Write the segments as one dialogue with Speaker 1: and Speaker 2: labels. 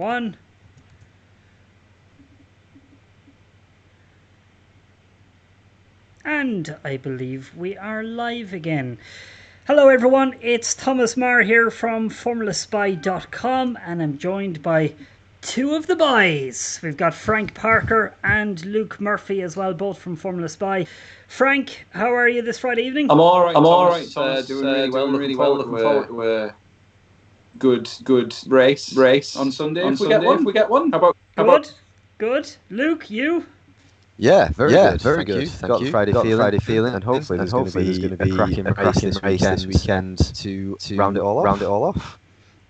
Speaker 1: 1. And I believe we are live again. Hello everyone, it's Thomas Marr here from formulaspy.com, and I'm joined by two of the boys. We've got Frank Parker and Luke Murphy as well, both from Formula Spy. Frank, how are you this Friday evening?
Speaker 2: I'm all right.
Speaker 3: Thomas.
Speaker 2: Doing really well. Looking forward to a good race on Sunday. If we get one. How about
Speaker 1: Good. Luke, you?
Speaker 3: Yeah, very good.
Speaker 4: Thank
Speaker 3: Got
Speaker 4: you.
Speaker 3: the Friday feeling, and hopefully there's going to be a cracking race this weekend to round it all off.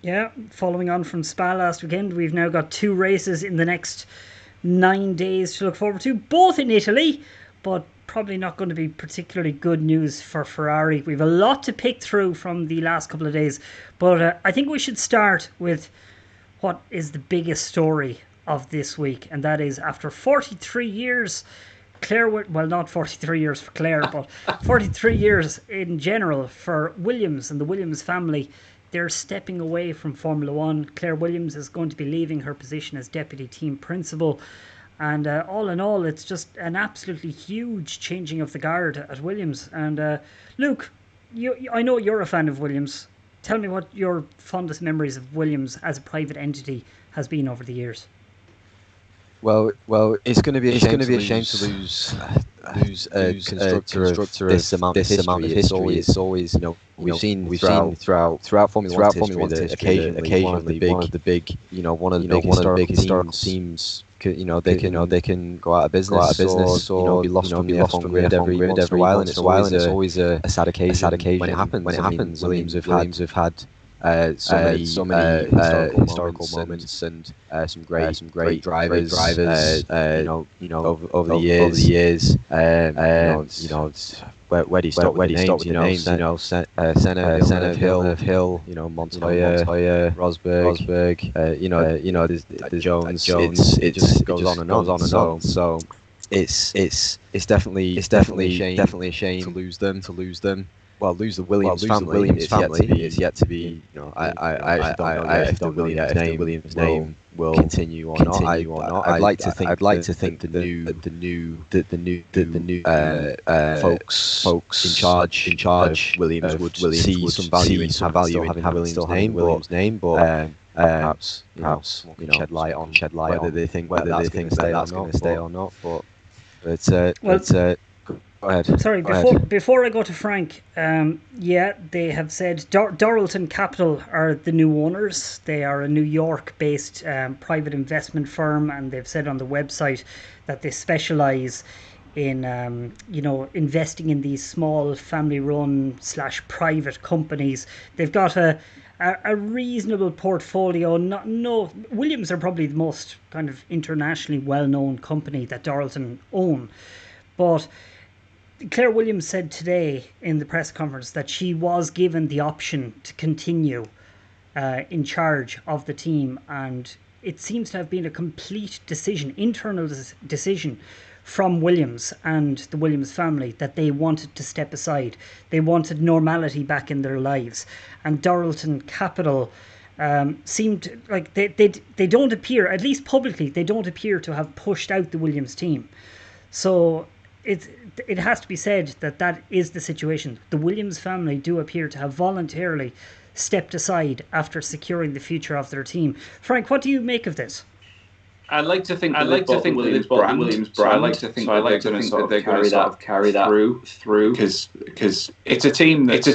Speaker 1: Yeah, following on from Spa last weekend, we've now got 2 races in the next 9 days to look forward to, both in Italy, but probably not going to be particularly good news for Ferrari. We've a lot to pick through from the last couple of days, but I think we should start with what is the biggest story of this week, and that is after 43 years, not 43 years for Claire, but 43 years in general for Williams and the Williams family. They're stepping away from Formula One. Claire Williams is going to be leaving her position as deputy team principal. And all in all, it's just an absolutely huge changing of the guard at Williams. And Luke, I know you're a fan of Williams. Tell me what your fondest memories of Williams as a private entity has been over the years.
Speaker 3: Well, it's going to be a shame to lose a constructor of this amount of history. It's always we've seen throughout Formula One history that occasionally one of the big historical teams. They can go out of business or be lost from the grid every once in a while, and it's always a sad occasion when it happens. Williams have had so many historical moments and some great drivers over the years. Where do you stop with the names? Senna, Hill, Montoya, Rosberg, there's Jones. It just goes on and on. So it's definitely a shame to lose them. Well, lose the Williams family. It's yet to be. I don't know if the Williams name will continue or not. I'd like to think the new folks in charge of Williams would see some value in having Williams name, but perhaps shed light on whether they think that's going to stay or not. But go ahead.
Speaker 1: Sorry, before I go to Frank, they have said Doralton Capital are the new owners. They are a New York-based private investment firm, and they've said on the website that they specialise in, investing in these small family-run / private companies. They've got a reasonable portfolio. Williams are probably the most kind of internationally well-known company that Doralton own, but Claire Williams said today in the press conference that she was given the option to continue in charge of the team, and it seems to have been a complete internal decision from Williams and the Williams family that they wanted to step aside. They wanted normality back in their lives, and Doralton Capital seemed like they don't appear, at least publicly, they don't appear to have pushed out the Williams team. So it has to be said that is the situation. The Williams family do appear to have voluntarily stepped aside after securing the future of their team. Frank, what do you make of this?
Speaker 2: I'd like to think that they've bought the Williams brand. So I like to think that they're going to carry that through because it's a team that's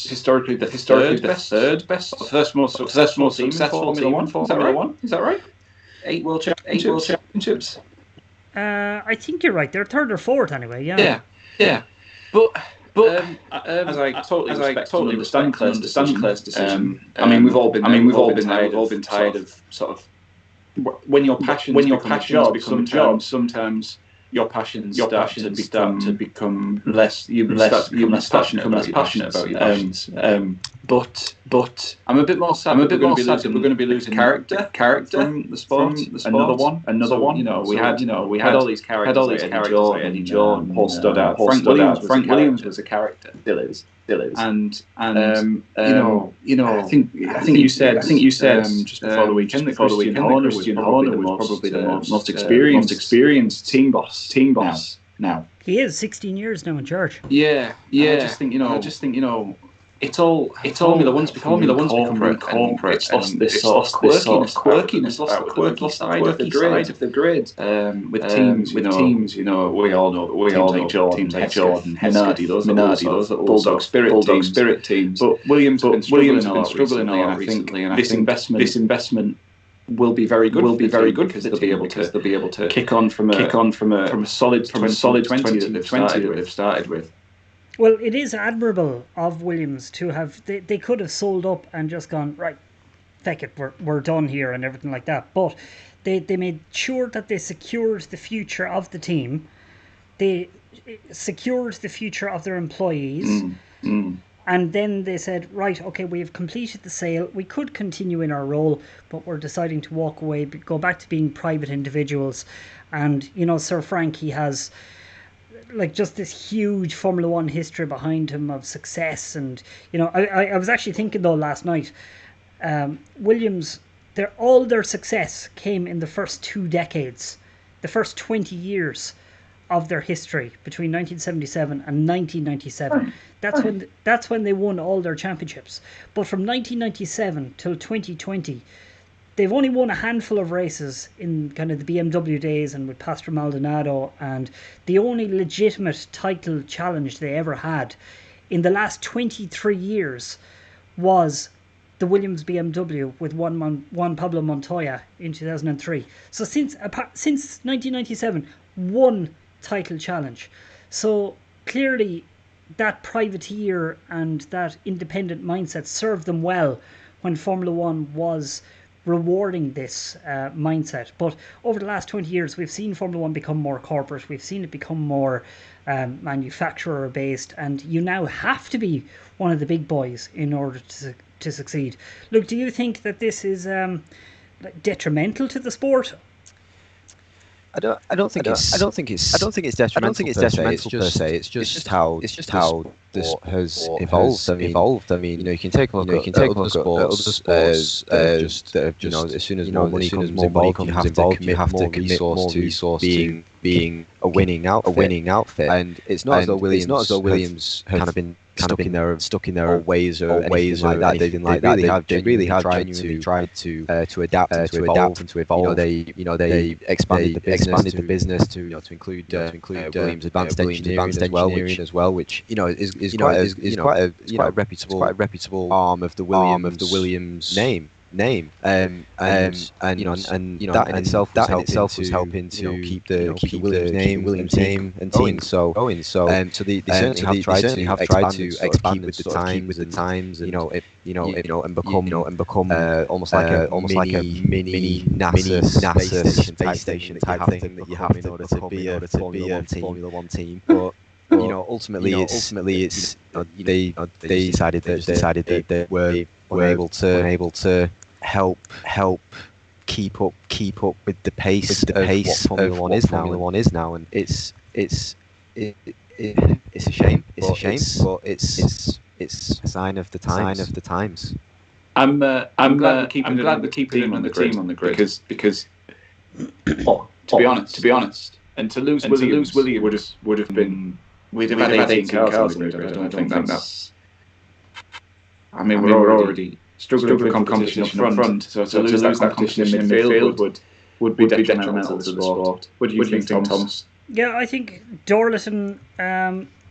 Speaker 2: historically the third best, first most successful team in Formula One. Is that right? 8 world championships.
Speaker 1: I think you're right. They're third or fourth anyway. Yeah.
Speaker 2: But as I totally understand Claire's decision. We've all been tired of sort of when your passions become a job. Sometimes your passions start to become less. You start less passionate about your passions. But I'm a bit more sad. We're going to be losing character from the sport. Another one. We had all these characters. Eddie Joe and Paul Stoddart. Frank Williams was a character. Still is. And I think you said just before the weekend that Christian Horner was probably the most experienced team boss now.
Speaker 1: He is 16 years now in charge.
Speaker 2: Yeah. I just think it's all Formula One's become really corporate. It's lost this sort of quirkiness, lost the quirky side of the grid. With teams, we all know teams like Jordan, Minardi, those little bulldog spirit teams. But Williams have been struggling a lot recently, and I think this investment will be very good. Because they'll be able to kick on from a solid 20 that they've started with.
Speaker 1: Well, it is admirable of Williams to have. They could have sold up and just gone, right, feck it, we're done here and everything like that. But they made sure that they secured the future of the team. They secured the future of their employees. And then they said, right, okay, we have completed the sale. We could continue in our role, but we're deciding to walk away, go back to being private individuals. And, Sir Frank, he has just this huge Formula One history behind him of success. And, I was actually thinking though last night, Williams, all their success came in the first 2 decades, the first 20 years of their history between 1977 and 1997. That's when they won all their championships. But from 1997 till 2020, they've only won a handful of races in kind of the BMW days and with Pastor Maldonado, and the only legitimate title challenge they ever had in the last 23 years was the Williams BMW with Juan Pablo Montoya in 2003. So since 1997, one title challenge. So clearly that privateer and that independent mindset served them well when Formula One was rewarding this mindset. But over the last 20 years, we've seen Formula One become more corporate. We've seen it become more manufacturer based, and you now have to be one of the big boys in order to succeed. Look, do you think that this is detrimental to the sport?
Speaker 3: I don't think it's detrimental per se. It's just how this has evolved. I mean, you can take a look at other sports that have just as soon as more money comes involved, you have to commit more resource to being a winning outfit. And it's not as though Williams have kind of been stuck in their ways or anything like that. They really have genuinely tried to adapt and to evolve. They expanded the business to include Williams Advanced Engineering as well, which is quite a reputable arm of the Williams name. And that in itself was helping to keep the Williams name and team going. So they certainly have tried to expand with the times, and become almost like a mini NASA space station type thing that you have in order to be a Formula One team. But ultimately it's they decided that they were able to help keep up with the pace of Formula One is now, and it's a shame. But it's a sign of the times.
Speaker 2: I'm glad we're keeping the team on the grid because to be honest, and to lose Williams would have been, we'd have had 18 cars on the grid. I don't think that's. I mean, we're already struggling for competition up front, so to lose that competition in midfield would be detrimental to the sport. What do you think, Thomas?
Speaker 1: Yeah, I think Dorlton,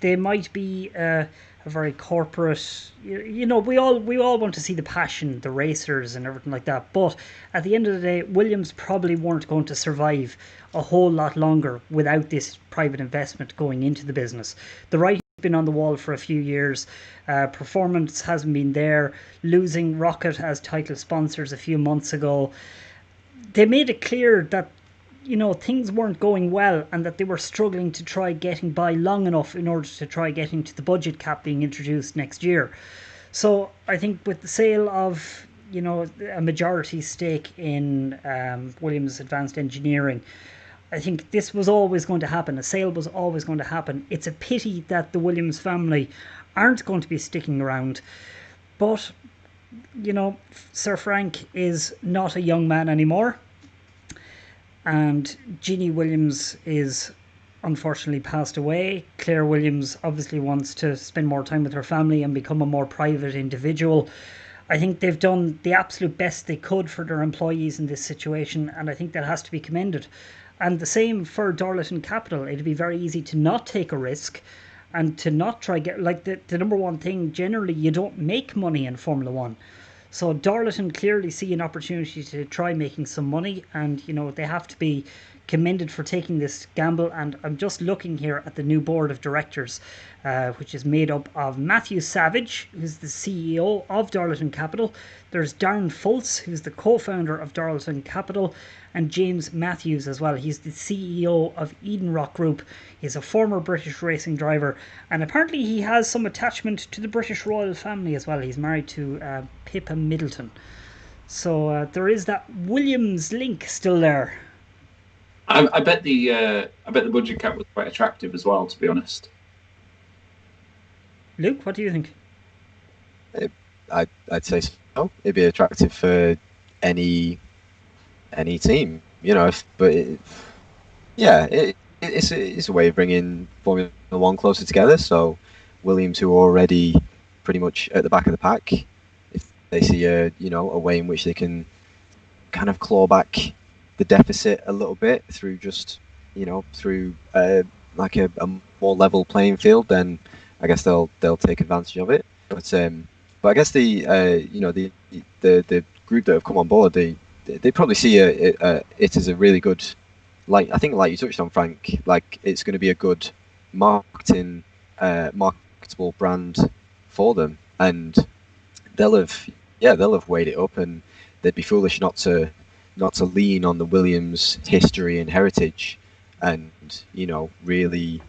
Speaker 1: they might be a very corporate. We all want to see the passion, the racers, and everything like that. But at the end of the day, Williams probably weren't going to survive a whole lot longer without this private investment going into the business. The writing's been on the wall for a few years. Performance hasn't been there. Losing Rocket as title sponsors a few months ago, they made it clear that things weren't going well and that they were struggling to try getting by long enough in order to try getting to the budget cap being introduced next year. So I think with the sale of a majority stake in Williams Advanced Engineering, I think this was always going to happen. A sale was always going to happen. It's a pity that the Williams family aren't going to be sticking around. But, Sir Frank is not a young man anymore. And Jeannie Williams is unfortunately passed away. Claire Williams obviously wants to spend more time with her family and become a more private individual. I think they've done the absolute best they could for their employees in this situation, and I think that has to be commended. And the same for Darlington Capital. It'd be very easy to not take a risk and to not try get the number one thing. Generally, you don't make money in Formula One. So Darlington clearly see an opportunity to try making some money, and they have to be commended for taking this gamble. And I'm just looking here at the new board of directors, which is made up of Matthew Savage, who's the CEO of Darlington Capital. There's Darren Fultz, who's the co-founder of Darlington Capital, and James Matthews as well. He's the CEO of Eden Rock Group. He's a former British racing driver, and apparently he has some attachment to the British royal family as well. He's married to Pippa Middleton. So there is that Williams link still there.
Speaker 2: I bet the budget cap was quite attractive as well, to be honest.
Speaker 1: Luke, what do you think?
Speaker 3: I'd say so. It'd be attractive for any team, it's a way of bringing Formula One closer together. So Williams, who are already pretty much at the back of the pack, if they see a way in which they can kind of claw back the deficit a little bit through like a more level playing field, then I guess they'll take advantage of it. But I guess the group that have come on board, they probably see it as a really good, like you touched on, Frank, like it's going to be a good marketable brand for them, and they'll have weighed it up, and they'd be foolish not to lean on the Williams history and heritage, and really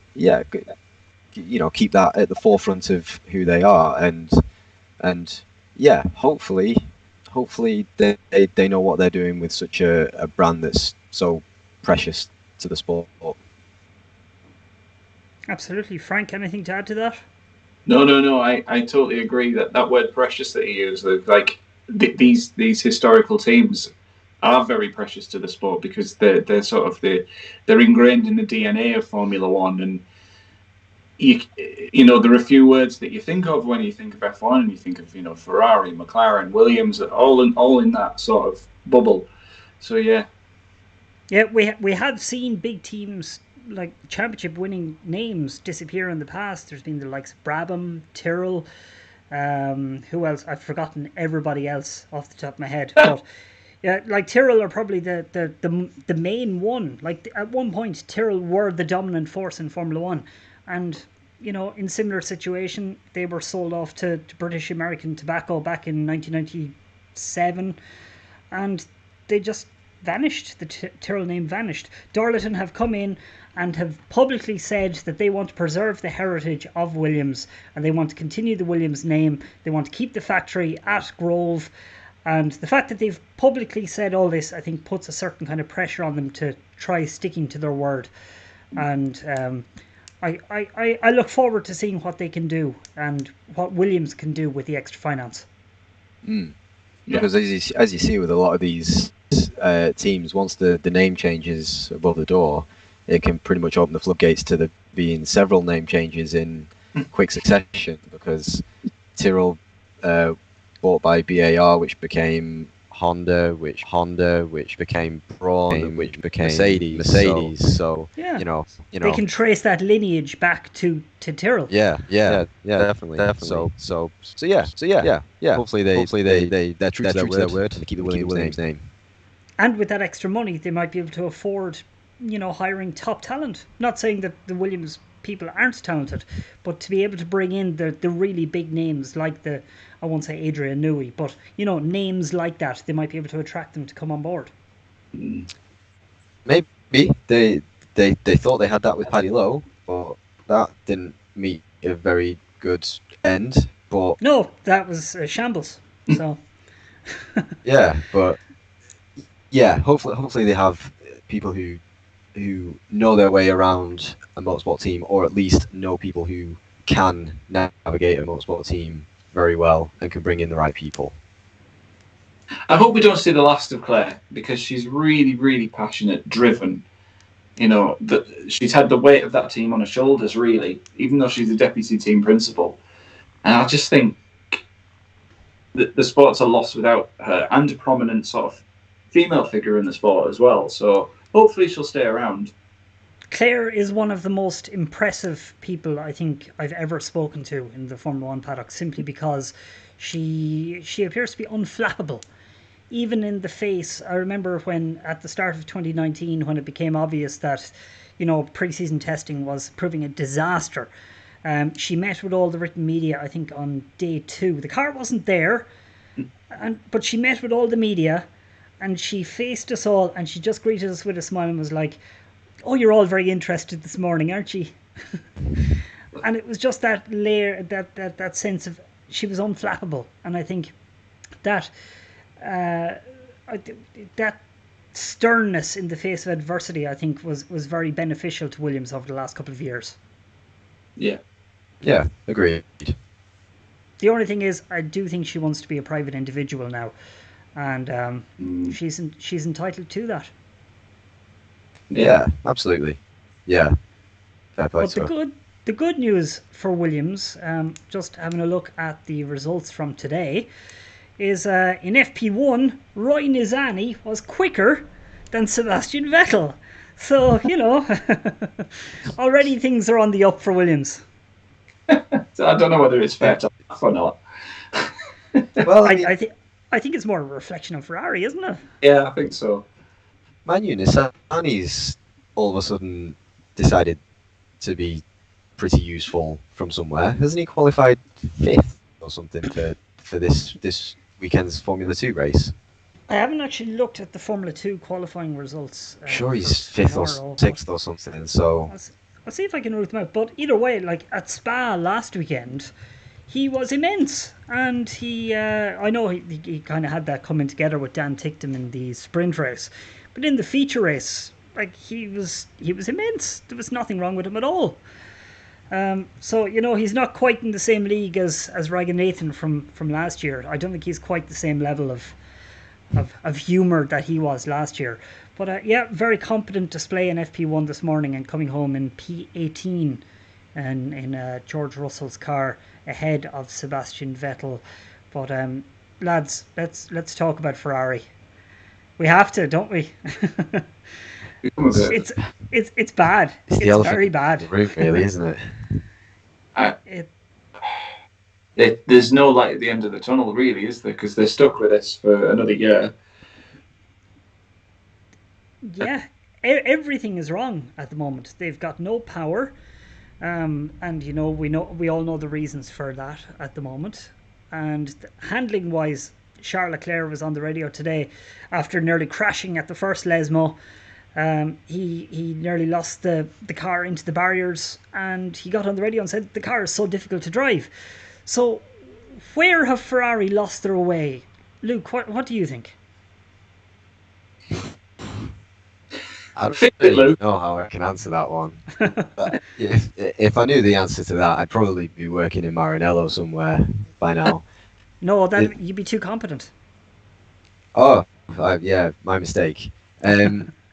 Speaker 3: keep that at the forefront of who they are, and hopefully they know what they're doing with such a brand that's so precious to the sport.
Speaker 1: Absolutely. Frank, anything to add to that?
Speaker 2: No, I totally agree that word precious that you use, like these historical teams are very precious to the sport, because they're ingrained in the DNA of Formula One, and there are a few words that you think of when you think of F1, and you think of Ferrari, McLaren, Williams, all in that sort of bubble. So yeah,
Speaker 1: we have seen big teams like championship winning names disappear in the past. There's been the likes of Brabham, Tyrrell, who else? I've forgotten everybody else off the top of my head, but. Yeah, like Tyrrell are probably the main one. Like at one point, Tyrrell were the dominant force in Formula One, and in similar situation, they were sold off to British American Tobacco back in 1997, and they just vanished. The Tyrrell name vanished. Darlington have come in and have publicly said that they want to preserve the heritage of Williams, and they want to continue the Williams name. They want to keep the factory at Grove. And the fact that they've publicly said all this, I think, puts a certain kind of pressure on them to try sticking to their word. And I look forward to seeing what they can do and what Williams can do with the extra finance.
Speaker 3: Yeah. Because as you see with a lot of these teams, once the name changes above the door, it can pretty much open the floodgates to there being several name changes in quick succession, because Tyrrell bought by BAR, which became Honda, which became Braun, which became Mercedes. So
Speaker 1: yeah. They can trace that lineage back to Tyrrell.
Speaker 3: Yeah, definitely. So yeah. Hopefully they're true to their word and keep the Williams name.
Speaker 1: And with that extra money, they might be able to afford, hiring top talent. Not saying that the Williams people aren't talented, but to be able to bring in the really big names like I won't say Adrian Newey, but names like that, they might be able to attract them to come on board.
Speaker 3: Maybe they thought they had that with Paddy Lowe, but that didn't meet a very good end. But
Speaker 1: no, that was a shambles. So
Speaker 3: yeah, but yeah, hopefully they have people who who know their way around a motorsport team, or at least know people who can navigate a motorsport team very well and can bring in the right people.
Speaker 2: I hope we don't see the last of Claire, because she's really, really passionate, driven. You know, she's had the weight of that team on her shoulders, really, even though she's the deputy team principal. And I just think that the sport's a loss without her, and a prominent sort of female figure in the sport as well. So hopefully she'll stay around.
Speaker 1: Claire is one of the most impressive people I think I've ever spoken to in the Formula One paddock, simply because she appears to be unflappable. Even in the face, I remember when at the start of 2019, when it became obvious that, pre-season testing was proving a disaster, she met with all the written media, I think, on day 2. The car wasn't there, but she met with all the media, and she faced us all, and she just greeted us with a smile and was like, "Oh, you're all very interested this morning, aren't you?" And it was just that layer, that sense of she was unflappable, and I think that that sternness in the face of adversity, I think, was very beneficial to Williams over the last couple of years.
Speaker 3: Yeah, agreed.
Speaker 1: The only thing is, I do think she wants to be a private individual now, and she's entitled to that.
Speaker 3: Yeah, absolutely. Yeah.
Speaker 1: But the good news for Williams, just having a look at the results from today, is in FP1, Roy Nizani was quicker than Sebastian Vettel. So, already things are on the up for Williams.
Speaker 2: So I don't know whether it's fair to laugh or not.
Speaker 1: Well, I think it's more a reflection of Ferrari, isn't it?
Speaker 2: Yeah, I think so.
Speaker 3: Manu Nizani's all of a sudden decided to be pretty useful from somewhere. Hasn't he qualified 5th or something for this weekend's Formula 2 race?
Speaker 1: I haven't actually looked at the Formula 2 qualifying results.
Speaker 3: Sure, he's 5th or 6th or something. So
Speaker 1: I'll see if I can root them out. But either way, like at Spa last weekend, he was immense, and I know he kind of had that coming together with Dan Ticktum in the sprint race, but in the feature race, like he was immense. There was nothing wrong with him at all. So he's not quite in the same league as Raghunathan from last year. I don't think he's quite the same level of humour that he was last year. But very competent display in FP1 this morning, and coming home in P18 and in George Russell's car ahead of Sebastian Vettel. But lads, let's talk about Ferrari. We have to, don't we? It's bad. It's very bad.
Speaker 3: Really, isn't
Speaker 2: it? There's no light at the end of the tunnel, really, is there? Because they're stuck with this for another year.
Speaker 1: Yeah, everything is wrong at the moment. They've got no power, and we all know the reasons for that at the moment. And handling wise, Charles Leclerc was on the radio today after nearly crashing at the first Lesmo. He nearly lost the car into the barriers, and he got on the radio and said the car is so difficult to drive. So where have Ferrari lost their way? Luke, what do you think?
Speaker 3: I don't really know how I can answer that one. But if I knew the answer to that, I'd probably be working in Maranello somewhere by now.
Speaker 1: No, you'd be too competent.
Speaker 3: Oh, yeah, my mistake.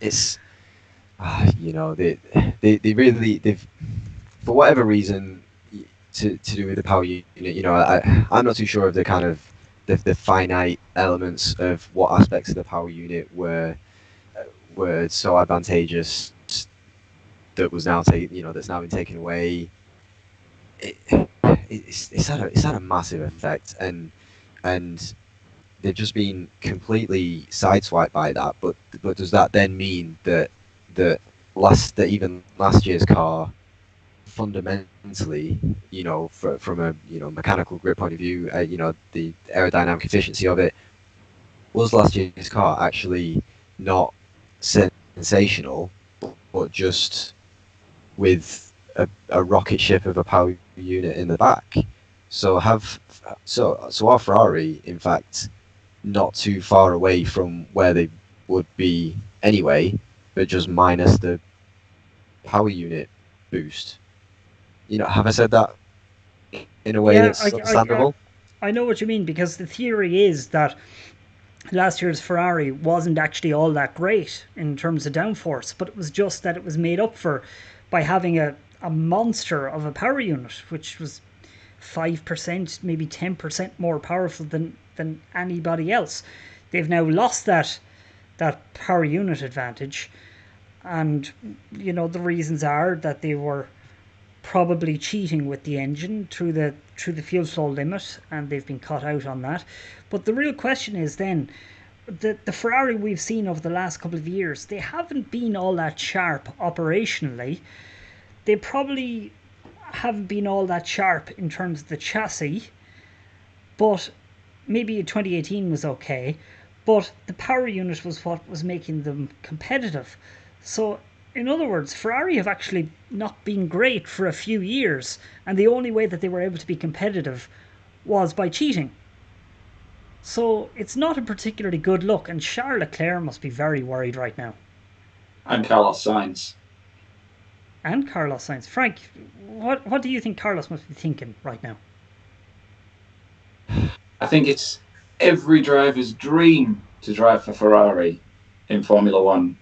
Speaker 3: It's, they really, for whatever reason, to do with the power unit, I'm not too sure of the kind of the finite elements of what aspects of the power unit were so advantageous that was now that's now been taken away. It's had a massive effect, and they've just been completely sideswiped by that. But does that then mean that even last year's car fundamentally, from a mechanical grip point of view, the aerodynamic efficiency of it, was last year's car actually not sensational, but just with a rocket ship of a power unit in the back? So are Ferrari, in fact, not too far away from where they would be anyway, but just minus the power unit boost. Have I said that in a way that's understandable?
Speaker 1: I know what you mean, because the theory is that last year's Ferrari wasn't actually all that great in terms of downforce, but it was just that it was made up for by having a monster of a power unit, which was 5%, maybe 10% more powerful than anybody else. They've now lost that power unit advantage, and the reasons are that they were probably cheating with the engine through the fuel flow limit, and they've been cut out on that. But the real question is then, the Ferrari we've seen over the last couple of years, they haven't been all that sharp operationally. They probably haven't been all that sharp in terms of the chassis, but maybe 2018 was okay, but the power unit was what was making them competitive. So in other words, Ferrari have actually not been great for a few years, and the only way that they were able to be competitive was by cheating. So it's not a particularly good look, and Charles Leclerc must be very worried right now.
Speaker 2: And Carlos Sainz.
Speaker 1: Frank, what do you think Carlos must be thinking right now?
Speaker 2: I think it's every driver's dream to drive for Ferrari in Formula One.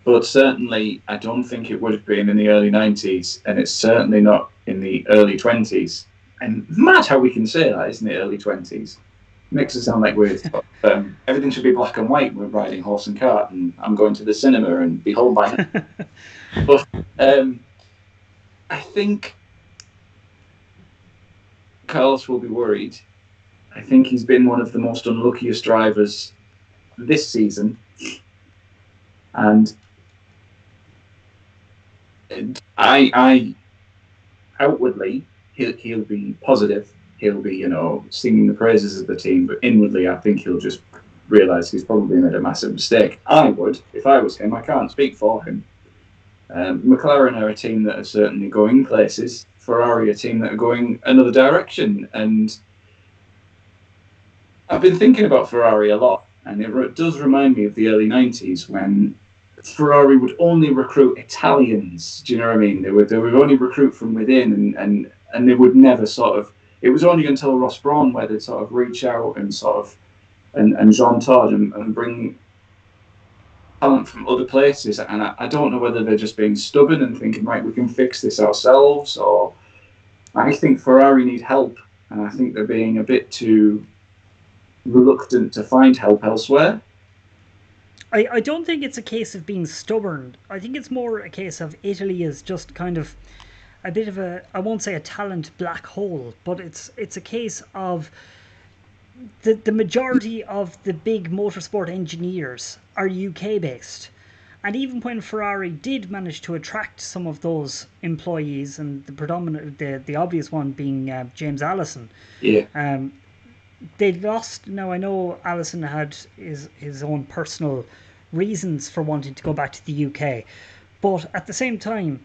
Speaker 2: But certainly, I don't think it would have been in the early 90s, and it's certainly not in the early 20s. And mad how we can say that, isn't it, early 20s? Makes it sound like we're everything should be black and white. We're riding horse and cart, and I'm going to the cinema and be home by now. But I think Carlos will be worried. I think he's been one of the most unluckiest drivers this season, and I outwardly he'll be positive. He'll be, singing the praises of the team, but inwardly, I think he'll just realise he's probably made a massive mistake. I would, if I was him. I can't speak for him. McLaren are a team that are certainly going places. Ferrari are a team that are going another direction. And I've been thinking about Ferrari a lot, and it does remind me of the early 90s when Ferrari would only recruit Italians. Do you know what I mean? They would only recruit from within, and they would never sort of. It was only until Ross Brawn where they'd sort of reach out and and Jean Todt and bring talent from other places. And I don't know whether they're just being stubborn and thinking, right, we can fix this ourselves, or I think Ferrari need help, and I think they're being a bit too reluctant to find help elsewhere.
Speaker 1: I don't think it's a case of being stubborn. I think it's more a case of Italy is just kind of a bit of I won't say a talent black hole, but it's a case of the majority of the big motorsport engineers are UK based. And even when Ferrari did manage to attract some of those employees, and the obvious one being James Allison, they lost. Now I know Allison had his own personal reasons for wanting to go back to the UK, but at the same time,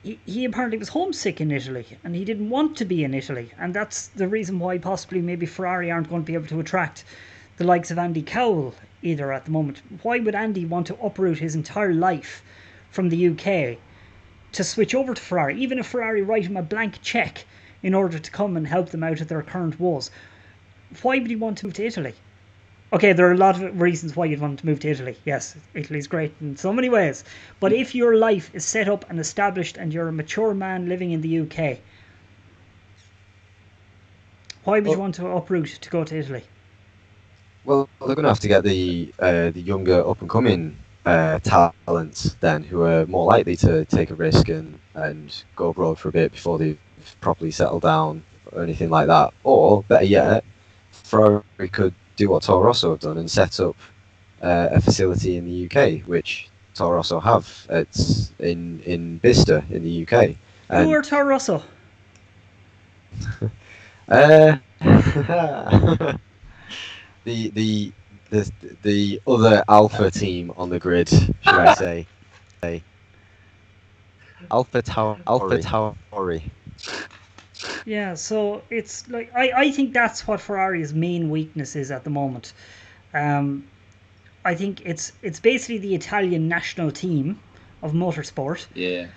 Speaker 1: he apparently was homesick in Italy, and he didn't want to be in Italy, and that's the reason why possibly maybe Ferrari aren't going to be able to attract the likes of Andy Cowell either at the moment. Why would Andy want to uproot his entire life from the UK to switch over to Ferrari, even if Ferrari write him a blank cheque in order to come and help them out of their current woes? Why would he want to move to Italy? Okay, there are a lot of reasons why you'd want to move to Italy. Yes, Italy's great in so many ways. But if your life is set up and established and you're a mature man living in the UK, why would you want to uproot to go to Italy?
Speaker 3: Well, they're going to have to get the younger up-and-coming talents then, who are more likely to take a risk and go abroad for a bit before they've properly settled down or anything like that. Or, better yet, Ferrari could do what Toro Rosso have done and set up a facility in the UK, which Toro Rosso have. It's in Bicester in the UK.
Speaker 1: And who are Toro Rosso?
Speaker 3: The other alpha team on the grid, should I say? Alpha Tauri.
Speaker 1: Yeah, so it's like I think that's what Ferrari's main weakness is at the moment. I think it's basically the Italian national team of motorsport.
Speaker 2: Yeah.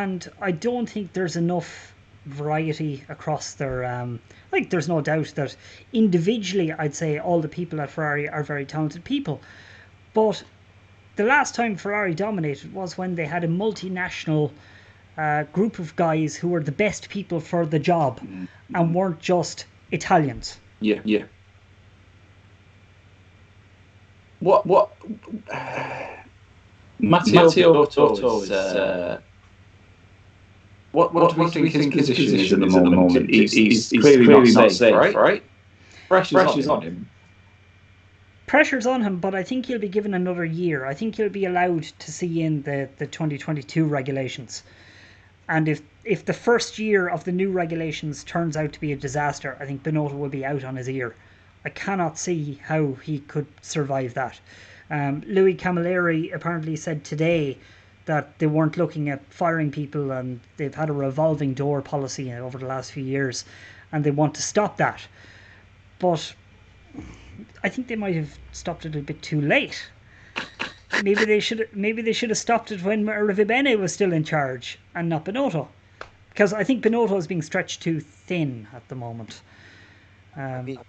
Speaker 1: And I don't think there's enough variety across their. There's no doubt that individually, I'd say all the people at Ferrari are very talented people. But the last time Ferrari dominated was when they had a multinational group of guys who were the best people for the job and weren't just Italians.
Speaker 2: Yeah. What Matteo Binotto is what do we think his position is at the moment? He's clearly not safe, right? Pressure's on him.
Speaker 1: Pressure's on him, but I think he'll be given another year. I think he'll be allowed to see in the 2022 regulations. And if the first year of the new regulations turns out to be a disaster, I think Binotto will be out on his ear. I cannot see how he could survive that. Louis Camilleri apparently said today that they weren't looking at firing people, and they've had a revolving door policy over the last few years, and they want to stop that. But I think they might have stopped it a bit too late. Maybe they should have stopped it when Rivibene was still in charge and not Binotto, because I think Binotto is being stretched too thin at the moment.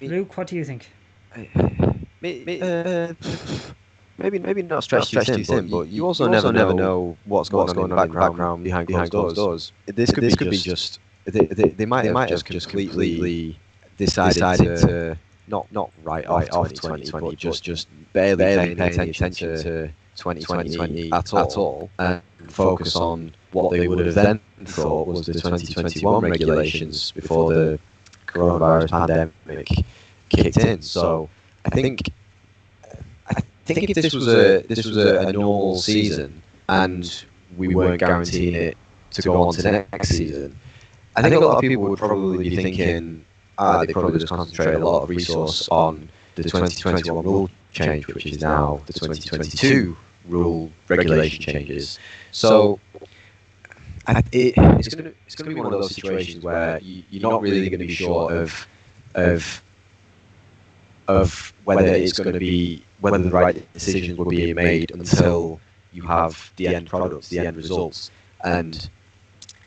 Speaker 1: Luke, what do you think?
Speaker 3: Maybe not stretched too thin, but you also never know what's going on in the background behind closed doors. This could be just they might have just completely decided to not write off 2020, but just barely paying attention to 2020 at all, and focus on what they would have then thought was the 2021 regulations before the coronavirus pandemic kicked in. So I think if this was a normal season and we weren't guaranteeing it to go on to next season, I think a lot of people would probably be thinking, they probably just concentrate a lot of resource on the 2021 rule change, which is now the 2022 rule regulation changes. So it's going to be one of those situations where you're not really going to be sure of whether the right decisions were being made until you have the end products, the end results, and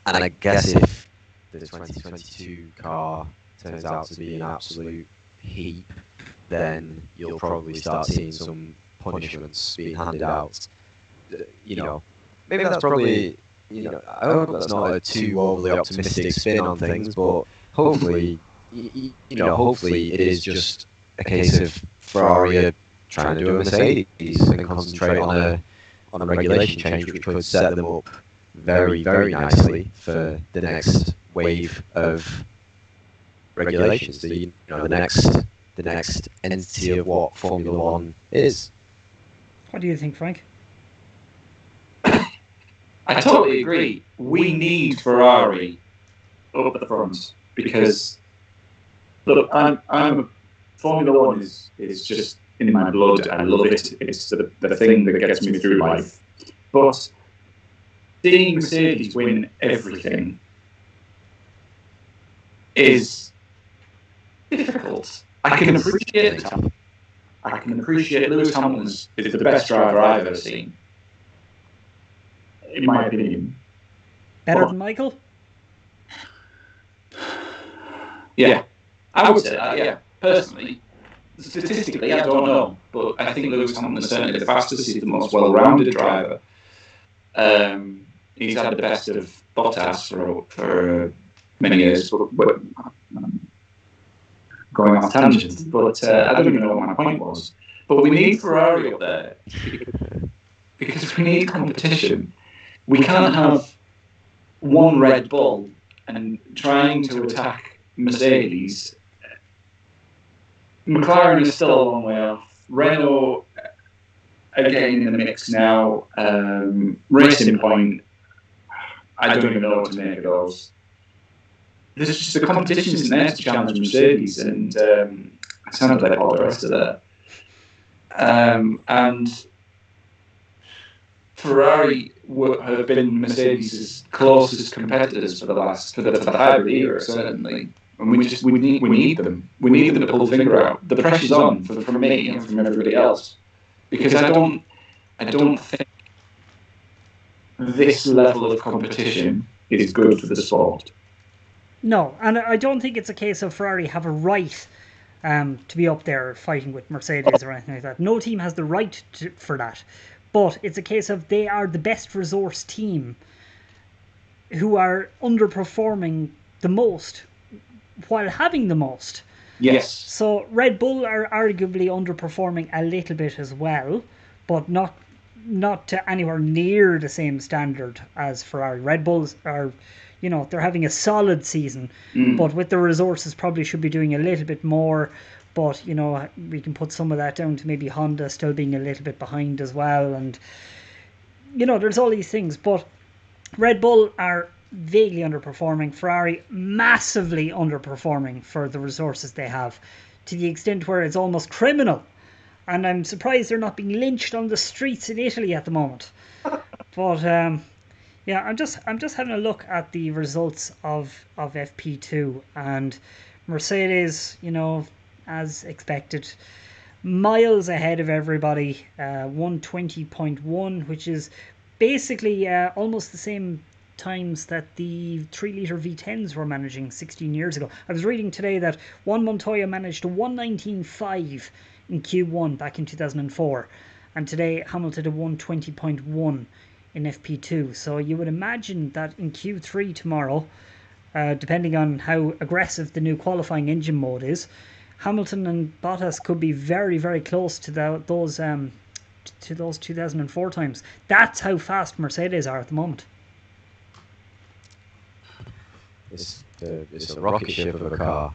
Speaker 3: I guess if the 2022 car turns out to be an absolute heap, then you'll probably start seeing some punishments being handed out. Maybe that's probably, I hope that's not a too overly optimistic spin on things, but hopefully it is just a case of Ferrari trying to do a Mercedes and concentrate on a regulation change which could set them up very, very nicely for the next wave of regulations, the next entity of what Formula One is.
Speaker 1: What do you think, Frank?
Speaker 2: I totally agree. We need Ferrari up at the front because, look, I'm Formula One is just in my blood. I love it. It's the thing that gets me through life. But seeing Mercedes win everything is difficult. I can appreciate it. I can appreciate Lewis Hamilton is the best driver I've ever seen, in my opinion.
Speaker 1: Better than Michael?
Speaker 2: Yeah, I would say that, yeah. Personally, statistically, I don't know, but I think Lewis Hamilton is certainly the fastest. He's the most well-rounded driver. He's had the best of Bottas for many years, but going off tangent. But I don't even know what my point was. But we need Ferrari up there because we need competition. We can't have one Red Bull and trying to attack Mercedes. McLaren is still a long way off. Renault are getting in the mix now. Racing Point, I don't even know what to make of those. There's just the competition isn't there to challenge Mercedes, and I sounded like all the rest of that. And Ferrari have been Mercedes' closest competitors for the hybrid era, certainly. And we need them. We need them to pull the finger out. The pressure's on from me and from everybody else, because I don't think this level of competition is good for the sport.
Speaker 1: No, and I don't think it's a case of Ferrari have a right to be up there fighting with Mercedes or anything like that. No team has the right for that. But it's a case of they are the best resource team who are underperforming the most while having the most.
Speaker 2: Yes.
Speaker 1: So Red Bull are arguably underperforming a little bit as well, but not to anywhere near the same standard as Ferrari. Red Bulls are, they're having a solid season, but with the resources probably should be doing a little bit more. But, we can put some of that down to maybe Honda still being a little bit behind as well. And, there's all these things. But Red Bull are vaguely underperforming. Ferrari massively underperforming for the resources they have, to the extent where it's almost criminal. And I'm surprised they're not being lynched on the streets in Italy at the moment. But yeah, I'm just having a look at the results of FP2, and Mercedes, as expected, miles ahead of everybody, 120.1, which is basically almost the same times that the 3-litre V10s were managing 16 years ago. I was reading today that Juan Montoya managed a 119.5 in Q1 back in 2004, and today Hamilton a 120.1 in FP2. So you would imagine that in Q3 tomorrow, depending on how aggressive the new qualifying engine mode is, Hamilton and Bottas could be very, very close to those 2004 times. That's how fast Mercedes are at the moment.
Speaker 3: It's a rocket ship of a car.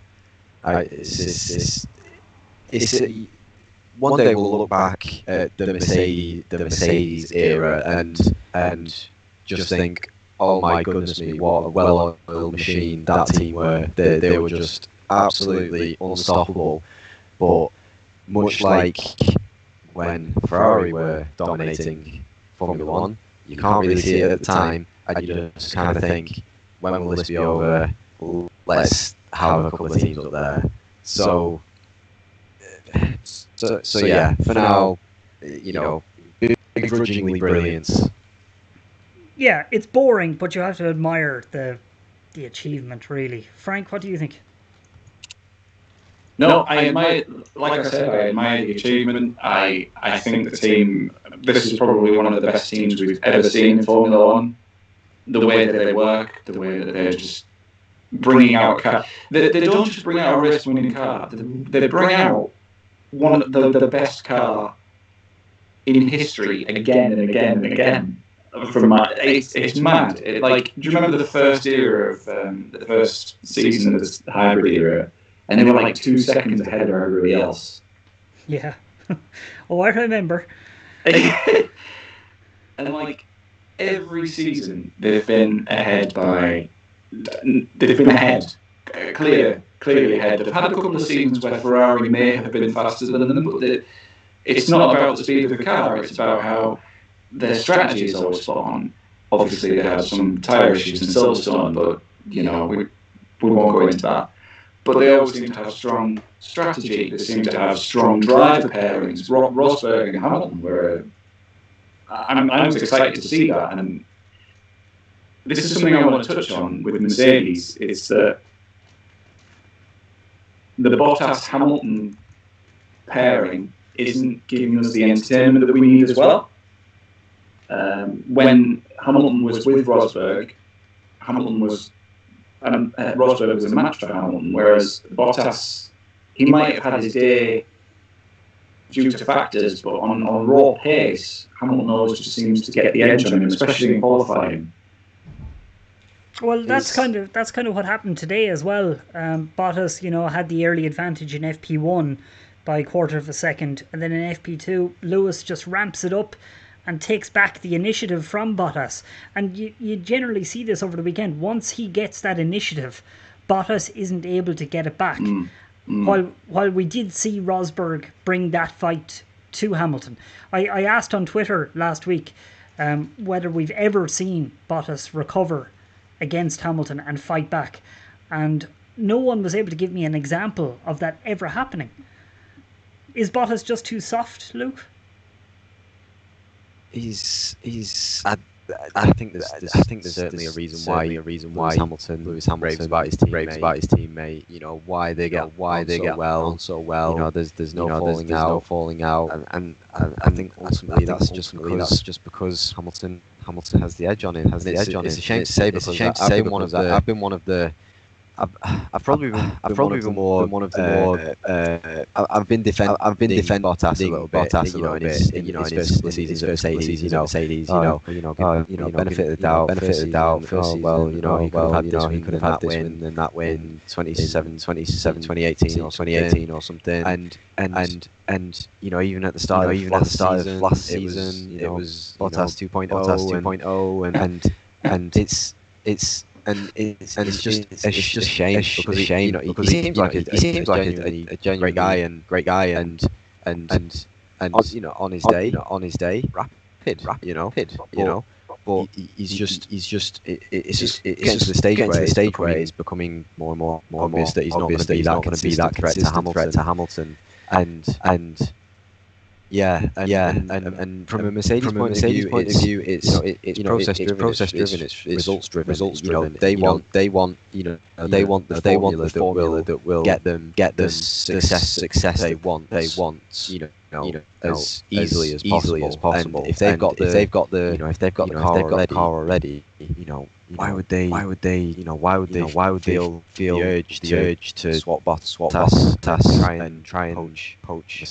Speaker 3: One day we'll look back at the Mercedes era and just think, oh my goodness me, what a well-oiled machine that team were. They were just absolutely unstoppable. But much like when Ferrari were dominating Formula One, you can't really see it at the time, and you just kind of think, when will this be over? Let's have a couple of teams up there. So yeah, for now, begrudgingly brilliant.
Speaker 1: Yeah, it's boring, but you have to admire the achievement, really. Frank, what do you think?
Speaker 2: No, I admire, like I said, I admire the achievement. I think the team, this is probably one of the best teams we've ever seen in Formula One. The way that they work, the way that they're just bringing out a car. They don't just bring out a race-winning car. They bring out one of the best car in history again and again and again. It's mad. Do you remember the first era of the first season of the hybrid era? And they were like 2 seconds ahead of everybody else.
Speaker 1: Yeah. Oh, I remember.
Speaker 2: And every season they've been ahead clearly ahead. They've had a couple of seasons where Ferrari may have been faster than them, but it's not about the speed of the car, it's about how their strategy is always spot on. Obviously they have some tyre issues in Silverstone, but we won't go into that. But they always seem to have strong strategy. They seem to have strong driver pairings. Rosberg and Hamilton I was excited to see that, and this is something I want to touch on with Mercedes. It's that the Bottas-Hamilton pairing isn't giving us the entertainment that we need as well. When Hamilton was with Rosberg, Rosberg was a match for Hamilton, whereas Bottas, he might have had his day due to factors, but on raw pace, Hamilton always just seems to get the edge on him, especially in qualifying.
Speaker 1: Well, that's kind of what happened today as well. Bottas, had the early advantage in FP1 by a quarter of a second, and then in FP2, Lewis just ramps it up and takes back the initiative from Bottas. And you generally see this over the weekend. Once he gets that initiative, Bottas isn't able to get it back. While we did see Rosberg bring that fight to Hamilton. I asked on Twitter last week whether we've ever seen Bottas recover against Hamilton and fight back, and no one was able to give me an example of that ever happening. Is Bottas just too soft, Luke?
Speaker 3: He's I think there's certainly a reason why Lewis Hamilton raves about his teammate. You know why they get on so well. You know there's no falling out. And I think ultimately that's just because Hamilton has the edge on him. It's a shame to say because I've been one of the. I've probably been one of the more. I've been defending Bottas a little bit. In his first couple of seasons at Mercedes. Benefit of the doubt. First season, he could have had this win and that win 2018 or something. And even at the start of last season, it was Bottas 2.0 and it's just a shame because he seems like a genuine great guy and on his day rapid but he's just it's getting to the stage where it's becoming more and more obvious that he's not going to be that threat to Hamilton and from a Mercedes point of view, it's process driven, it's results driven. They want the formula that will get the success they want. As easily as possible. And if they've got the car already, why would they feel the urge to swap Bottas, try and poach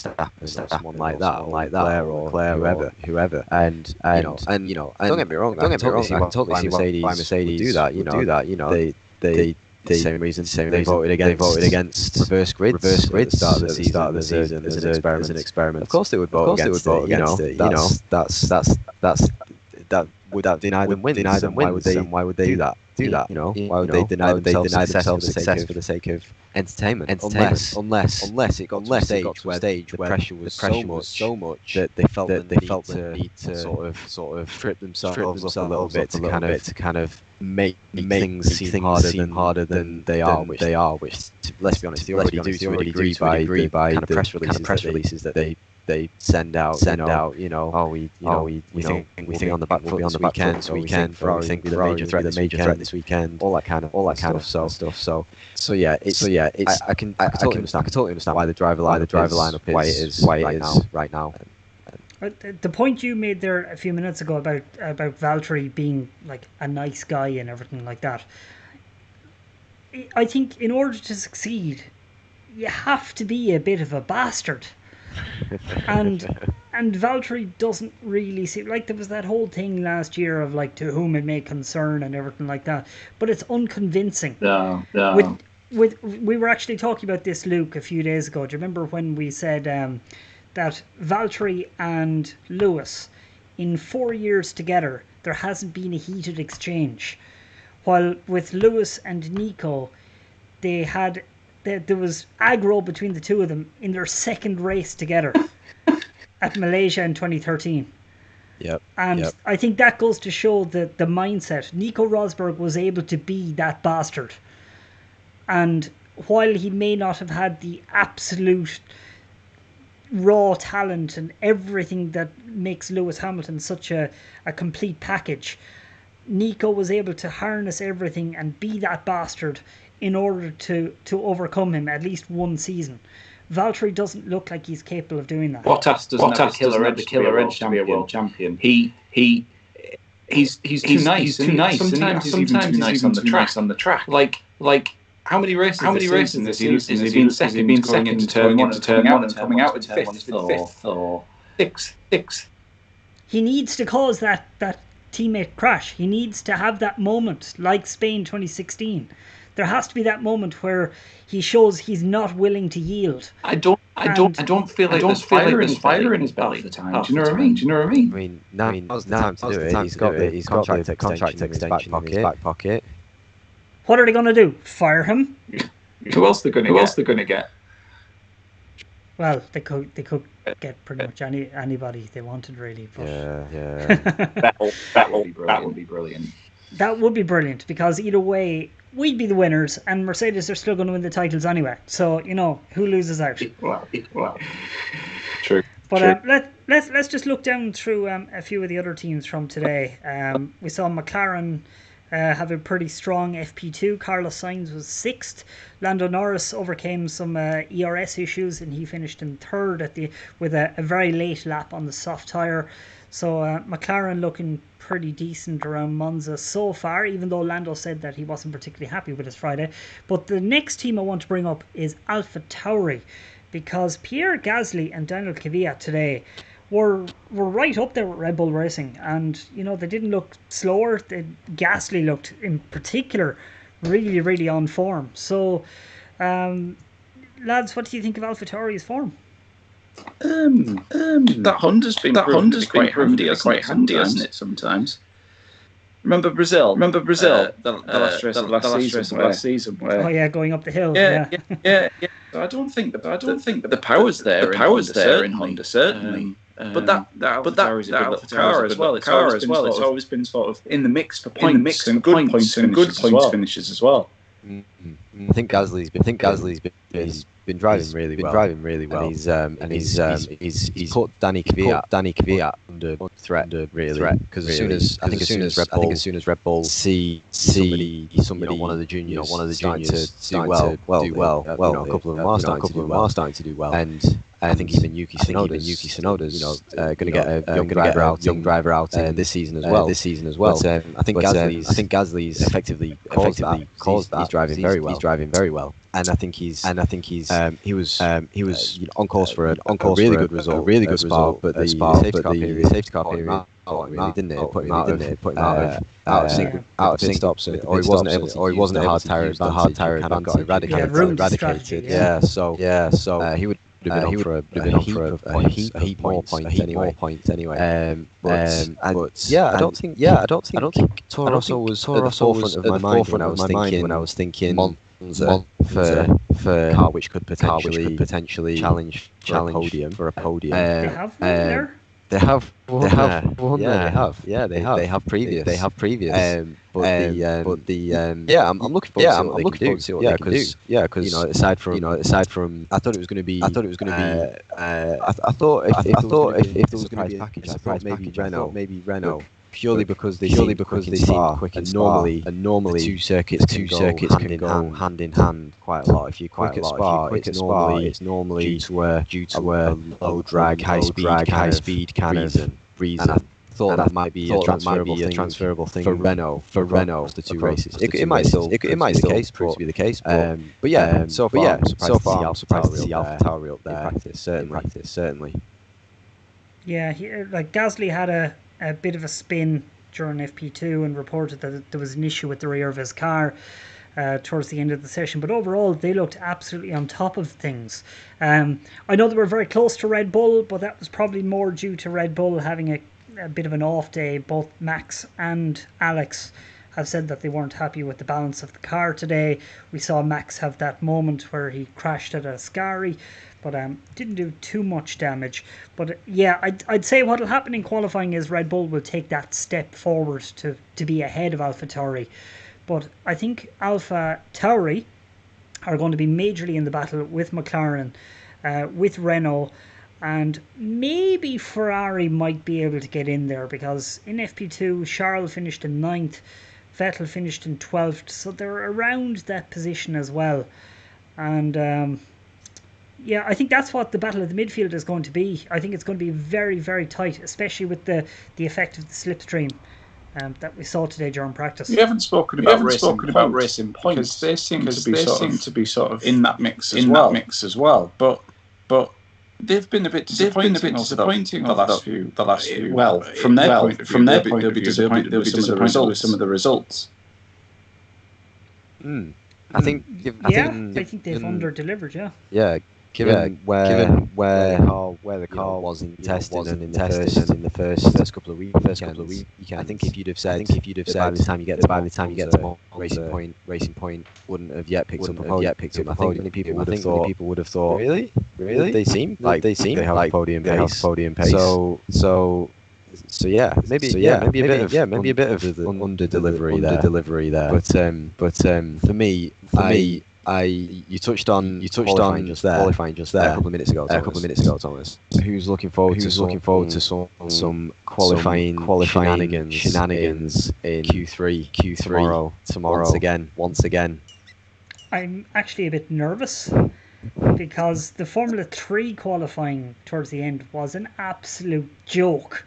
Speaker 3: someone like that, or whoever, and don't get me wrong, I can totally see why Mercedes do that. They same reason they voted against reverse grids at the start of the season as an experiment. Of course they would vote against it. That would deny them wins. Why would they do that? Why would they deny themselves success for the sake of entertainment? Unless it got to a stage where the pressure was so much that they felt the need to sort of trip themselves up a little bit to kind of make things seem harder than they are. Which let's be honest, they already do to a degree by kind of press releases that they send out. We think on the back foot this weekend. We think we're the major threat this weekend. All that kind of stuff. So yeah, I can totally understand why the driver lineup is why it is right now.
Speaker 1: The point you made there a few minutes ago about Valtteri being like a nice guy and everything like that, I think in order to succeed, you have to be a bit of a bastard. and Valtteri doesn't really seem like there was that whole thing last year of like to whom it may concern and everything like that, but it's unconvincing.
Speaker 2: No.
Speaker 1: We were actually talking about this, Luke, a few days ago. Do you remember when we said that Valtteri and Lewis in 4 years together there hasn't been a heated exchange, while with Lewis and Nico there was aggro between the two of them in their second race together at Malaysia in 2013.
Speaker 3: Yep.
Speaker 1: And I think that goes to show the mindset. Nico Rosberg was able to be that bastard. And while he may not have had the absolute raw talent and everything that makes Lewis Hamilton such a complete package, Nico was able to harness everything and be that bastard in order to overcome him at least one season. Valtteri doesn't look like he's capable of doing that.
Speaker 2: Bottas doesn't have the killer edge to be a world champion. He's too nice. Sometimes he's even too nice on the track. Like how many races in this season has he been second going into turn one and coming out in fifth or sixth?
Speaker 1: He needs to cause that teammate crash. He needs to have that moment like Spain 2016. There has to be that moment where he shows he's not willing to yield.
Speaker 2: I don't feel like there's fire in his belly at the time. Do you know what I mean?
Speaker 3: I mean, now's the time to do it. He's got the contract extension in his back pocket.
Speaker 1: What are they going to do? Fire him?
Speaker 2: Who else they're going to get?
Speaker 1: Well, they could get pretty much anybody they wanted, really. But
Speaker 3: yeah.
Speaker 2: that would be brilliant.
Speaker 1: That would be brilliant, because either way, we'd be the winners, and Mercedes are still going to win the titles anyway. So, who loses out?
Speaker 2: Well. True.
Speaker 1: But let's just look down through a few of the other teams from today. We saw McLaren have a pretty strong FP2. Carlos Sainz was 6th. Lando Norris overcame some ERS issues and he finished in 3rd with a very late lap on the soft tyre. So McLaren looking pretty decent around Monza so far, even though Lando said that he wasn't particularly happy with his Friday. But the next team I want to bring up is AlphaTauri, because Pierre Gasly and Daniel Kvyat today were right up there with Red Bull Racing, and they didn't look slower. Gasly looked in particular really, really on form. So lads, what do you think of AlphaTauri's form?
Speaker 2: That Honda's been quite handy, hasn't it? Sometimes. Remember Brazil? The last race of last season. Where,
Speaker 1: oh yeah, going up the hill.
Speaker 2: Yeah. I don't think the power's there. In Honda certainly. But that AlphaTauri is a good car as well. It's always been sort of in the mix for points and good points finishes as well.
Speaker 3: I think Gasly's been driving really well. And he's put Danny Kvyat under threat, because as soon as Red Bull see somebody, one of the juniors starting to do well, a couple of them are starting to do well, and I think even Yuki Tsunoda's going to get a young driver out this season as well. But I think Gasly's effectively caused that. He's driving very well. And I think he was on course for a really good result, but the safety car period really didn't it? Put him out of sync pit stops, or he wasn't able to. Or he wasn't able to. The hard tire advantage got eradicated. So he would have been on for a heap more points anyway. I don't think Toro Rosso was at the forefront of my mind when I was thinking Monza for a car which could potentially challenge for a podium.
Speaker 1: They have one there.
Speaker 3: They have won there. They have previous. I'm looking forward to see what they can do. Yeah, because aside from I thought it was going to be. I thought if there was going to be a surprise package, maybe Renault. Purely because they seem quick and normally the two circuits can go hand in hand quite a lot. If you're quick at Spa, it's normally due to a low drag, high speed kind of reason. And I thought that might be a transferable thing for Renault the two races. It might still prove to be the case. But yeah, so far I'm surprised to see AlphaTauri up there in practice, certainly.
Speaker 1: Yeah, Gasly had a bit of a spin during FP2 and reported that there was an issue with the rear of his car towards the end of the session, but overall they looked absolutely on top of things. I know they were very close to Red Bull, but that was probably more due to Red Bull having a bit of an off day. Both Max and Alex have said that they weren't happy with the balance of the car today. We saw Max have that moment where he crashed at Ascari, but didn't do too much damage. But yeah, I'd say what'll happen in qualifying is Red Bull will take that step forward to be ahead of AlphaTauri. But I think AlphaTauri are going to be majorly in the battle with McLaren, with Renault, and maybe Ferrari might be able to get in there, because in FP2 Charles finished in 9th, Vettel finished in 12th, so they're around that position as well. And yeah, I think that's what the battle of the midfield is going to be. I think it's going to be very, very tight, especially with the effect of the slipstream that we saw today during practice.
Speaker 2: We haven't spoken about racing points. They seem to be sort of in that mix as well. But they've been a bit disappointing the last few. Well, from their point, they'll be disappointed with some of the results.
Speaker 3: I think
Speaker 1: they've under-delivered. Yeah.
Speaker 3: Given where the car was in testing and in the first couple of weekends, I think if you'd have said by the time you get to Racing Point wouldn't have yet picked up the podium. I think many people would have thought really they seem like they have like podium pace. So yeah, maybe a bit of under delivery there. But for me, You touched on qualifying just there a couple of minutes ago, Thomas. Who's looking forward to some qualifying shenanigans in Q3 tomorrow once again?
Speaker 1: I'm actually a bit nervous because the Formula 3 qualifying towards the end was an absolute joke.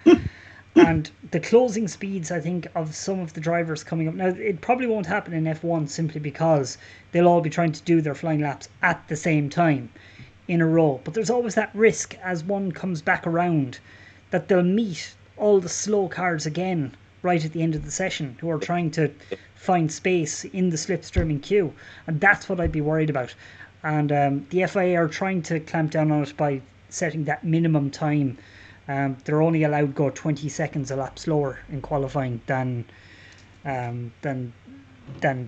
Speaker 1: And the closing speeds, I think, of some of the drivers coming up. Now, it probably won't happen in F1 simply because they'll all be trying to do their flying laps at the same time in a row. But there's always that risk as one comes back around that they'll meet all the slow cars again right at the end of the session who are trying to find space in the slipstreaming queue. And that's what I'd be worried about. And the FIA are trying to clamp down on it by setting that minimum time. They're only allowed to go 20 seconds a lap slower in qualifying than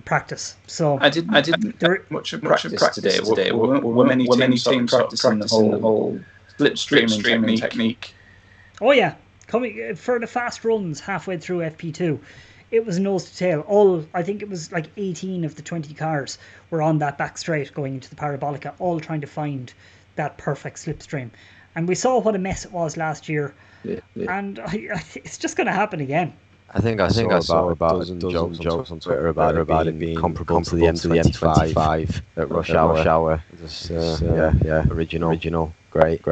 Speaker 1: practice. So
Speaker 2: I didn't much of practice today. Were many teams practicing the whole slipstreaming technique?
Speaker 1: Oh yeah, coming for the fast runs halfway through FP2, it was nose to tail. I think it was like 18 of the 20 cars were on that back straight going into the Parabolica, all trying to find that perfect slipstream. And we saw what a mess it was last year, and it's just going to happen again.
Speaker 3: I think I saw about a dozen jokes on Twitter about it being comparable to the M25 at rush hour. Original, great.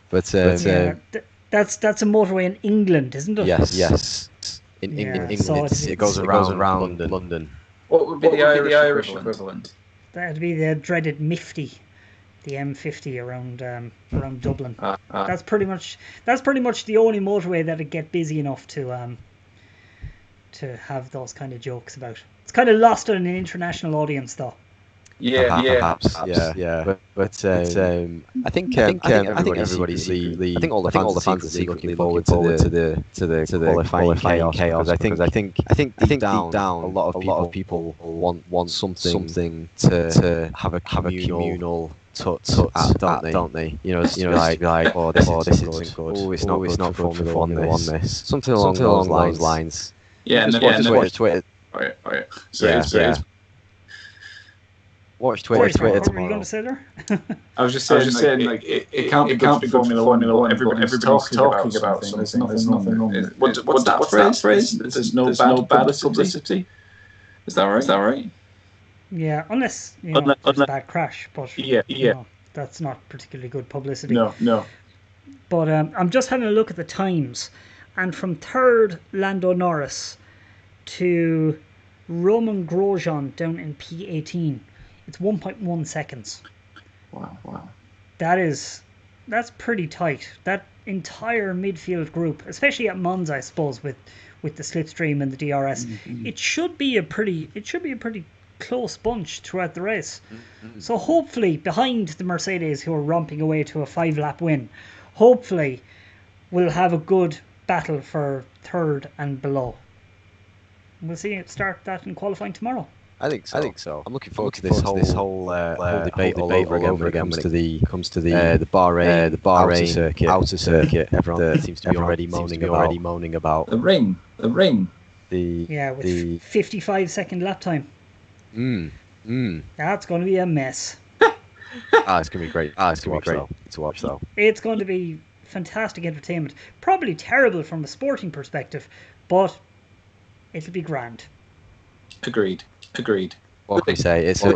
Speaker 3: But
Speaker 1: that's a motorway in England, isn't it?
Speaker 3: Yes. In England, so it goes around London.
Speaker 2: What would be the Irish equivalent?
Speaker 1: That'd be the dreaded Mifty. The M50 around Dublin. That's pretty much the only motorway that'd get busy enough to have those kind of jokes about. It's kind of lost on an international audience, though.
Speaker 3: Perhaps. But I think everybody's I think all the fans are secretly looking forward to the qualifying chaos. Because I think deep down a lot of people want something to have a communal touch at, don't they? You know, like oh, this isn't good. Oh, it's not good for Formula One. This something along those lines.
Speaker 2: Yeah,
Speaker 3: just watch Twitter.
Speaker 2: Oh yeah. So
Speaker 3: watch Twitter tomorrow.
Speaker 1: What were you going to say there?
Speaker 2: I was just saying, like it can't be good for Formula One. Everybody's talking about something. There's nothing wrong. What's that phrase? There's no bad publicity. Is that right?
Speaker 1: Yeah, unless there's a bad crash, but that's not particularly good publicity.
Speaker 2: No.
Speaker 1: But I'm just having a look at the times, and from third Lando Norris to Roman Grosjean down in P18, it's 1.1 seconds.
Speaker 2: Wow.
Speaker 1: That's pretty tight. That entire midfield group, especially at Monza, I suppose, with the slipstream and the DRS, it should be a pretty close bunch throughout the race. So hopefully behind the Mercedes, who are romping away to a 5-lap win, hopefully we'll have a good battle for third and below. We'll see it start that in qualifying tomorrow.
Speaker 3: I think so. I'm looking forward to this whole debate all over again when it comes to the Bahrain outer circuit. Everyone seems to be already moaning about
Speaker 2: the ring.
Speaker 1: With 55-second lap time. That's going to be a mess.
Speaker 3: It's going to be great. It's going to be great to watch, though.
Speaker 1: It's going to be fantastic entertainment. Probably terrible from a sporting perspective, but it'll be grand.
Speaker 2: Agreed.
Speaker 3: What can we say? It's a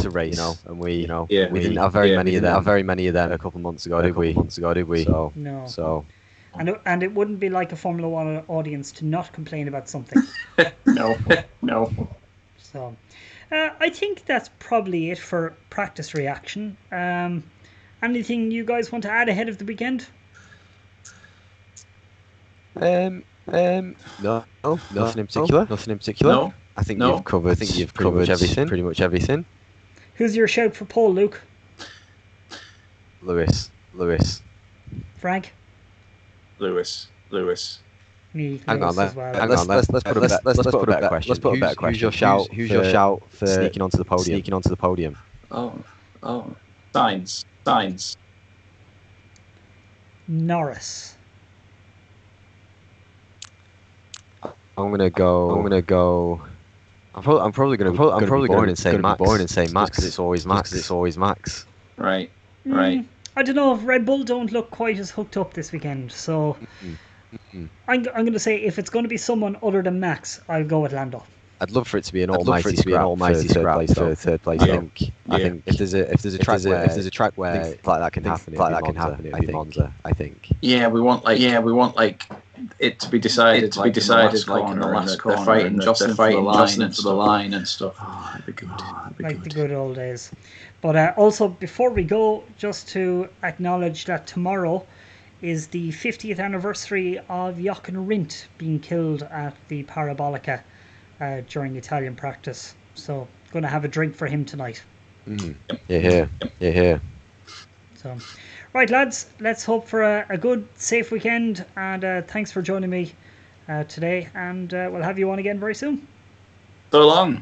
Speaker 3: race, and we didn't have very many of them a couple of months ago, did we? So
Speaker 1: no. And it wouldn't be like a Formula One audience to not complain about something.
Speaker 2: No.
Speaker 1: So, I think that's probably it for practice reaction. Anything you guys want to add ahead of the weekend?
Speaker 3: No, nothing in particular.
Speaker 2: No.
Speaker 3: I think you've covered pretty much everything.
Speaker 1: Who's your shout for pole, Luke?
Speaker 3: Lewis.
Speaker 1: Frank?
Speaker 2: Lewis.
Speaker 1: Me.
Speaker 3: Hang on,
Speaker 1: as well.
Speaker 3: let's put a better question. Who's your shout for sneaking onto the podium?
Speaker 2: Oh. Sainz.
Speaker 1: Norris.
Speaker 3: I'm gonna go I'm probably going to be boring and say Max because it's always Max.
Speaker 2: Right.
Speaker 1: I don't know if Red Bull don't look quite as hooked up this weekend, so I'm going to say if it's going to be someone other than Max, I'll go with Lando.
Speaker 3: I'd love for it to be an almighty scrap for third place. I think if there's a track where things like that can happen, it'd be Monza. I think.
Speaker 2: Yeah, we want it to be decided like in the last corner. They're fighting, jostling for the line and stuff. Oh, that'd be good.
Speaker 1: Like the good old days. But also, before we go, just to acknowledge that tomorrow is the 50th anniversary of Jochen Rindt being killed at the Parabolica during Italian practice. So, going to have a drink for him tonight.
Speaker 3: Yeah.
Speaker 1: So, right, lads, let's hope for a good, safe weekend. And thanks for joining me today. And we'll have you on again very soon.
Speaker 2: So long.